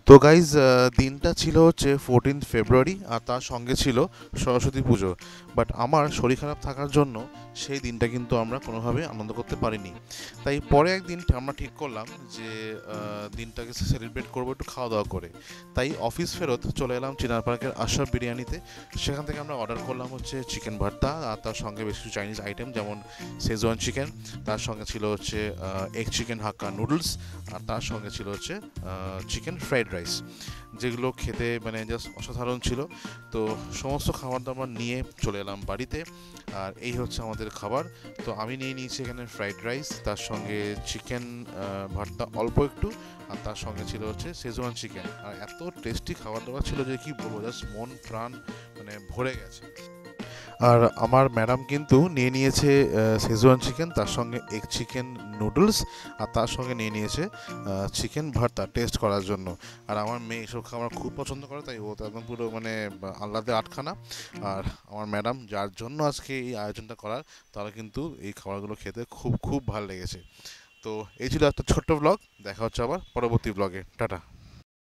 তো গাইজ, দিনটা ছিল হচ্ছে 14 ফেব্রুয়ারি, আর তার সঙ্গে ছিল সরস্বতী পুজো। বাট আমার শরীর খারাপ থাকার জন্য সেই দিনটা কিন্তু আমরা কোনোভাবে আনন্দ করতে পারিনি। তাই পরে একদিন আমরা ঠিক করলাম যে দিনটাকে সেলিব্রেট করবো একটু খাওয়া দাওয়া করে। তাই অফিস ফেরত চলে এলাম চিনার পার্কের আশরাফ বিরিয়ানিতে। সেখান থেকে আমরা অর্ডার করলাম হচ্ছে চিকেন ভর্তা, আর তার সঙ্গে বেশ কিছু চাইনিজ আইটেম যেমন শেজওয়ান চিকেন, তার সঙ্গে ছিল হচ্ছে এগ চিকেন হাক্কা নুডলস, আর তার সঙ্গে ছিল হচ্ছে চিকেন ফ্রাইড রাইস, যেগুলো খেতে মানে জাস্ট অসাধারণ ছিল। তো সমস্ত খাবার দাবার নিয়ে চলে এলাম বাড়িতে, আর এই হচ্ছে আমাদের খাবার। তো আমি নিয়ে নিয়েছি এখানে ফ্রাইড রাইস, তার সঙ্গে চিকেন ভর্তা অল্প একটু, আর তার সঙ্গে ছিল হচ্ছে শেজওয়ান চিকেন। আর এত টেস্টি খাবার দাবার ছিল যে কি বলবো, জাস্ট মন প্রাণ মানে ভরে গেছে। আর আমার ম্যাডাম কিন্তু নিয়ে নিয়েছে শেজওয়ান চিকেন, তার সঙ্গে এগ চিকেন নুডলস, আর তার সঙ্গে নিয়ে নিয়েছে চিকেন ভর্তা টেস্ট করার জন্য। আর আমার মেয়ে এসব খাবার খুব পছন্দ করে, তাই ও তো একদম পুরো মানে আহ্লাদে আটখানা। আর আমার ম্যাডাম যার জন্য আজকে এই আয়োজনটা করার, তারা কিন্তু এই খাবারগুলো খেতে খুব খুব ভালো লেগেছে। তো এই ছিল একটা ছোট্ট ব্লগ। দেখা হচ্ছে আবার পরবর্তী ব্লগে। টাটা।